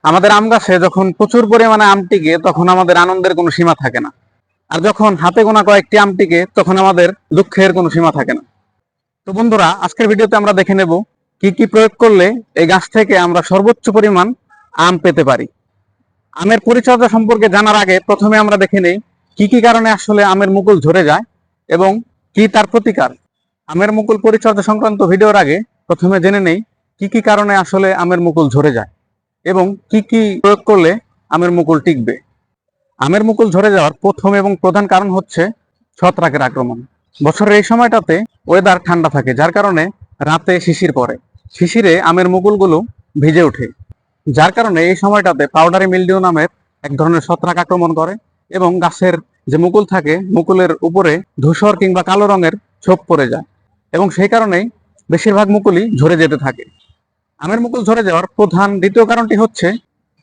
আমাদের আম গাছে যখন প্রচুর পরিমাণে আম টিকে তখন আমাদের আনন্দের কোনো সীমা থাকে না, আর যখন হাতে গোনা কয়েকটি আম টিকে তখন আমাদের দুঃখের কোনো সীমা থাকে না। তো বন্ধুরা, আজকের ভিডিওতে আমরা দেখে নেব কি কি প্রয়োগ করলে এই গাছ থেকে আমরা সর্বোচ্চ পরিমাণ আম পেতে পারি। আমের পরিচর্যা সম্পর্কে জানার আগে প্রথমে আমরা দেখে নেই কি কি কারণে আসলে আমের মুকুল ঝরে যায় এবং কি তার প্রতিকার। আমের মুকুল পরিচর্যা সংক্রান্ত ভিডিওর আগে প্রথমে জেনে নেই কি কি কারণে আসলে আমের মুকুল ঝরে যায় এবং কি কি প্রয়োগ করলে আমের মুকুল টিকবে। আমের মুকুল ঝরে যাওয়ার প্রথম এবং প্রধান কারণ হচ্ছে ছত্রাকের আক্রমণ। বছরের এই সময়টাতে ওয়েদার ঠান্ডা থাকে, যার কারণে রাতে শিশির পড়ে। শিশিরে আমের মুকুলগুলো ভিজে ওঠে, যার কারণে এই সময়টাতে পাউডারি মিলডিউ নামের এক ধরনের ছত্রাক আক্রমণ করে এবং গাছের যে মুকুল থাকে মুকুলের উপরে ধূসর কিংবা কালো রঙের ছোপ পড়ে যায় এবং সেই কারণেই বেশিরভাগ মুকুলই ঝরে যেতে থাকে। আমের মুকুল ঝরে যাওয়ার প্রধান দ্বিতীয় কারণটি হচ্ছে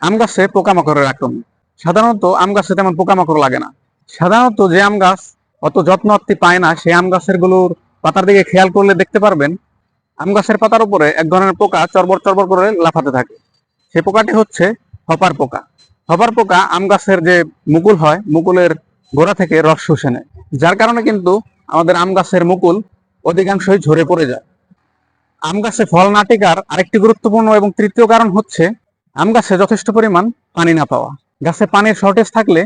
আম গাছে পোকামাকড়ের আক্রমণ। সাধারণত আম গাছে তেমন পোকামাকড় লাগে না। সাধারণত যে আম গাছ অত যত্ন আত্তি পায় না সেই আম গাছের গুলোর পাতার দিকে খেয়াল করলে দেখতে পারবেন আম গাছের পাতার উপরে এক ধরনের পোকা চরবর চরবর করে লাফাতে থাকে। সেই পোকাটি হচ্ছে হপার পোকা। হপার পোকা আম গাছের যে মুকুল হয় মুকুলের গোড়া থেকে রস শুষে নেয়, যার কারণে কিন্তু আমাদের আম গাছের মুকুল অধিকাংশই ঝরে পড়ে যায়। আম গাছে ফল না টিকার আরেকটি গুরুত্বপূর্ণ এবং তৃতীয় কারণ হচ্ছে আম গাছে যথেষ্ট পরিমাণ পানি না পাওয়া। গাছে পানির শর্টেজ থাকলে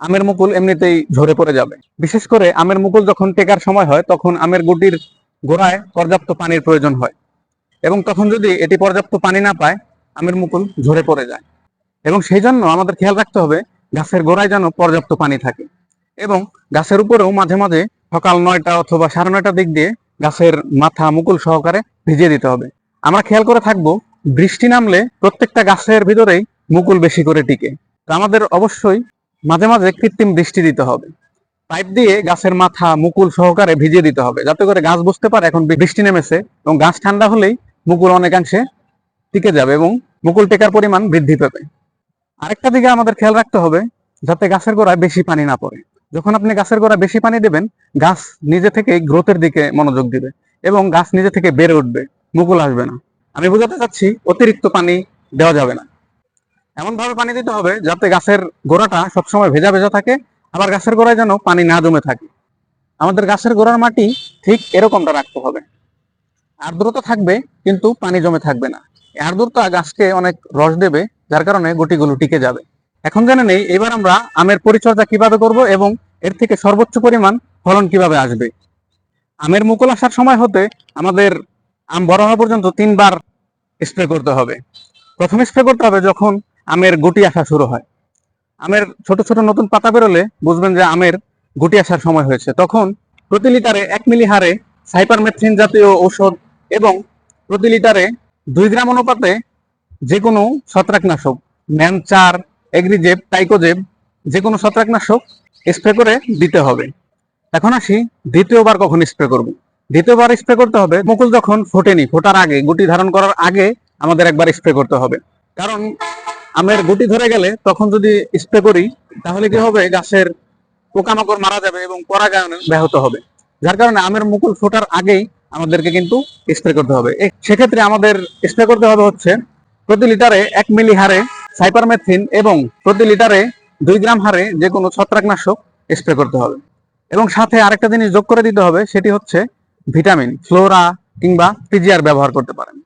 আমের মুকুল এমনিতেই ঝরে পড়ে যাবে। বিশেষ করে আমের মুকুল যখন টেকার সময় হয় তখন আমের গুটির গোড়ায় পর্যাপ্ত পানির প্রয়োজন হয় এবং তখন যদি এটি পর্যাপ্ত পানি না পায় আমের মুকুল ঝরে পড়ে যায়। এবং সেই জন্য আমাদের খেয়াল রাখতে হবে গাছের গোড়ায় যেন পর্যাপ্ত পানি থাকে এবং গাছের উপরেও মাঝে মাঝে সকাল 9টা অথবা 9:30টার দিক দিয়ে গাছের মাথা মুকুল সহকারে ভিজিয়ে দিতে হবে। আমরা খেয়াল করে থাকবো বৃষ্টি নামলে প্রত্যেকটা গাছের ভিতরেই মুকুল বেশি করে টিকে। তো আমাদের অবশ্যই মাঝে মাঝে কৃত্রিম বৃষ্টি দিতে হবে। পাইপ দিয়ে গাছের মাথা মুকুল সহকারে ভিজিয়ে দিতে হবে যাতে করে গাছ বুঝতে পারে এখন বৃষ্টি নেমেছে এবং গাছ ঠান্ডা হলেই মুকুল অনেকাংশে টিকে যাবে এবং মুকুল টেকার পরিমাণ বৃদ্ধি পাবে। আরেকটা দিকে আমাদের খেয়াল রাখতে হবে যাতে গাছের গোড়ায় বেশি পানি না পড়ে। যখন আপনি গাছের গোড়ায় বেশি পানি দেবেন গাছ নিজে থেকে গ্রোথের দিকে মনোযোগ দিবে এবং গাছ নিজে থেকে বেড়ে উঠবে, মুকুল আসবে না। আমি বোঝাতে চাচ্ছি অতিরিক্ত পানি দেওয়া যাবে না। এমন ভাবে পানি দিতে হবে যাতে গাছের গোড়াটা সবসময় ভেজা ভেজা থাকে, আবার গাছের গোড়ায় যেন পানি না জমে থাকে। আমাদের গাছের গোড়ার মাটি ঠিক এরকমটা রাখতে হবে। আর্দ্রতা থাকবে কিন্তু পানি জমে থাকবে না। আর্দ্রতা গাছকে অনেক রস দেবে, যার কারণে গুটিগুলো টিকে যাবে। এখন জেনে নেই এবার আমরা আমের পরিচর্যা কিভাবে করব এবং এর থেকে সর্বোচ্চ পরিমাণ ফলন কিভাবে আসবে। আমের মুকুল আসার সময় হতে আমাদের আম বড় হওয়া পর্যন্ত 3বার স্প্রে করতে হবে। প্রথম স্প্রে করতে হবে যখন আমের গুটি আসা শুরু হয়। আমের ছোট ছোট নতুন পাতা বেরোলে বুঝবেন যে আমের গুটি আসার সময় হয়েছে। তখন প্রতি লিটারে 1 মিলি হারে সাইপারমেথ্রিন জাতীয় ঔষধ এবং প্রতি লিটারে 2 গ্রাম অনুপাতে যে কোনো ছত্রাকনাশক ম্যানচার, এগ্রিজেব, টাইকোজেব যে কোনো ছত্রাকনাশক স্প্রে করে দিতে হবে। এখন আসি দ্বিতীয়বার কখন স্প্রে করব। দ্বিতীয়বার স্প্রে করতে হবে মুকুল যখন ফোটেনি, ফোটার আগে, গুটি ধারণ করার আগে আমাদের একবার স্প্রে করতে হবে। কারণ আমের গুটি ধরে গেলে তখন যদি স্প্রে করি তাহলে কি হবে, গাছের পোকামাকড় মারা যাবে এবং পরাগায়ন ব্যাহত হবে। যার কারণে আমের মুকুল ফোটার আগেই আমাদেরকে কিন্তু স্প্রে করতে হবে। সেক্ষেত্রে আমাদের স্প্রে করতে হবে হচ্ছে প্রতি লিটারে 1 মিলি হারে সাইপারমেথ্রিন এবং প্রতি লিটারে 2 গ্রাম হারে যে কোনো ছত্রাকনাশক স্প্রে করতে হবে। এবং সাথে আরেকটা জিনিস যোগ করে দিতে হবে, সেটি হচ্ছে ভিটামিন ফ্লোরা কিংবা পিজিআর ব্যবহার করতে পারেন।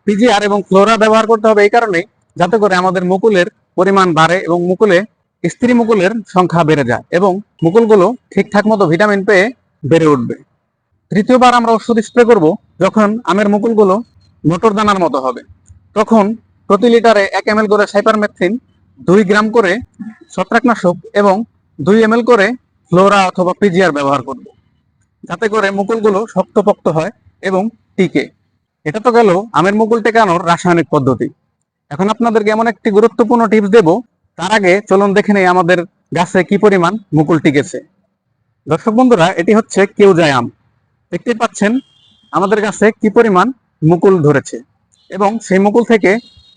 পিজিআর এবং ফ্লোরা ব্যবহার করতে হবে এই কারণে যাতে করে আমাদের মুকুলের পরিমাণ বাড়ে এবং মুকুলে স্ত্রী মুকুলের সংখ্যা বেড়ে যায় এবং মুকুলগুলো ঠিকঠাক মতো ভিটামিন পেয়ে বেড়ে উঠবে। তৃতীয়বার আমরা ওষুধ স্প্রে করব যখন আমের মুকুলগুলো মটর দানার মতো হবে। তখন প্রতি লিটারে 1 ml করে সাইপারমেথ্রিন, 2 গ্রাম করে ছত্রাকনাশক এবং 2 ml করে ফ্লোরা অথবা পিজিআর ব্যবহার করব যাতে করে মুকুলগুলো শক্তপোক্ত হয় এবং টিকে। এটা তো গেল আমের মুকুল টেকানোর রাসায়নিক পদ্ধতি। এখন আপনাদেরকে এমন একটি গুরুত্বপূর্ণ টিপস দেব, তার আগে চলুন দেখে নেই আমাদের গাছে কি পরিমাণ মুকুল টিকেছে। দর্শক বন্ধুরা, এটি হচ্ছে কেউজাই আম। দেখতে পাচ্ছেন আমাদের গাছে কি পরিমাণ মুকুল ধরেছে এবং সেই মুকুল থেকে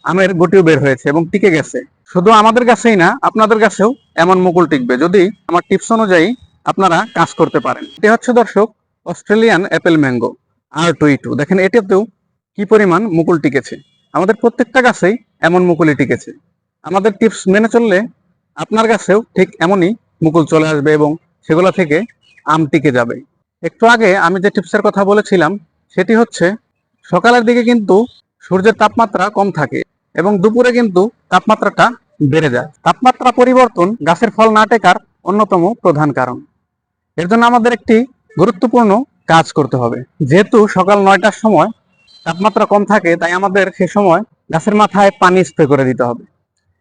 আমের গুটিও বের হয়েছে এবং টিকে গেছে। শুধু আমাদের কাছেই না, আপনাদের কাছেও এমন মুকুল টিকবে যদি আমার টিপস অনুযায়ী আপনারা কাজ করতে পারেন। এটি হচ্ছে দর্শক অস্ট্রেলিয়ান অ্যাপেল ম্যাঙ্গো R22। দেখেন এটাতেও কি পরিমাণ মুকুল টিকেছে। আমাদের প্রত্যেকটা গাছেই এমন মুকুলই টিকেছে। আমাদের টিপস মেনে চললে আপনার কাছেও ঠিক এমনই মুকুল চলে আসবে এবং সেগুলো থেকে আম টিকে যাবে। একটু আগে আমি যে টিপসের কথা বলেছিলাম সেটি হচ্ছে সকালের দিকে কিন্তু সূর্যের তাপমাত্রা কম থাকে এবং দুপুরে কিন্তু তাপমাত্রাটা বেড়ে যায়। তাপমাত্রা পরিবর্তন গাছের ফল না টেকার অন্যতম প্রধান কারণ। এর জন্য আমাদের একটি গুরুত্বপূর্ণ কাজ করতে হবে। যেহেতু সকাল 9টার সময় তাপমাত্রা কম থাকে, তাই আমাদের সে সময় গাছের মাথায় পানি স্প্রে করে দিতে হবে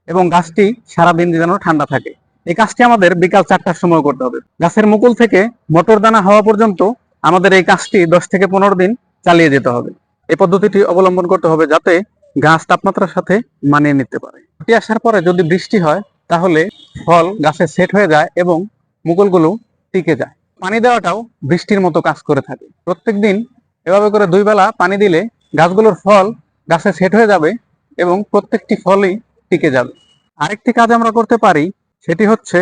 এবং গাছটি সারাদিন যেন ঠান্ডা থাকে। এই কাজটি আমাদের বিকাল 4টার সময় করতে হবে। গাছের মুকুল থেকে মটর দানা হওয়া পর্যন্ত আমাদের এই কাজটি 10 থেকে 15 দিন চালিয়ে যেতে হবে। এই পদ্ধতিটি অবলম্বন করতে হবে যাতে গাছ তাপমাত্রার সাথে মানিয়ে নিতে পারে। ছুটি আসার পরে যদি বৃষ্টি হয় তাহলে ফল গাছে সেট হয়ে যায় এবং মুকুলগুলো টিকে যায়। পানি দেওয়াটাও বৃষ্টির মতো কাজ করে থাকে। প্রত্যেকদিন এভাবে করে 2 বেলা পানি দিলে গাছগুলোর ফল গাছে সেট হয়ে যাবে এবং প্রত্যেকটি ফলই টিকে যাবে। আরেকটি কাজ আমরা করতে পারি, সেটি হচ্ছে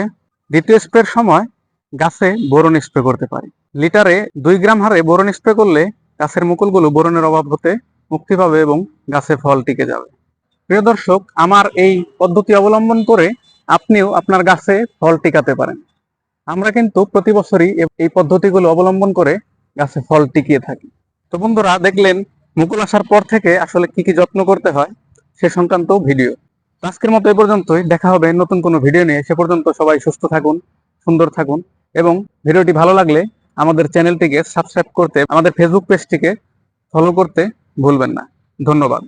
দ্বিতীয় স্প্রের সময় গাছে বোরন স্প্রে করতে পারি। লিটারে 2 গ্রাম হারে বোরন স্প্রে করলে গাছের মুকুলগুলো বোরনের অভাব হতে মুক্তি পাবে এবং গাছে ফল টিকে যাবে। প্রিয় দর্শক, আমার এই পদ্ধতি অবলম্বন করে আপনিও আপনার গাছে ফল টিকাতে পারেন। আমরা কিন্তু প্রতি বছরই এই পদ্ধতিগুলো অবলম্বন করে গাছে ফল টিকিয়ে থাকি। তো বন্ধুরা, দেখলেন মুকুল আসার পর থেকে আসলে কি কি যত্ন করতে হয় সে সংক্রান্ত ভিডিও। আজকের মতো এই পর্যন্তই। দেখা হবে নতুন কোনো ভিডিও নিয়ে। সে পর্যন্ত সবাই সুস্থ থাকুন, সুন্দর থাকুন এবং ভিডিওটি ভালো লাগলে আমাদের চ্যানেলটিকে সাবস্ক্রাইব করতে, আমাদের ফেসবুক পেজটিকে ফলো করতে ভুলবেন না। ধন্যবাদ।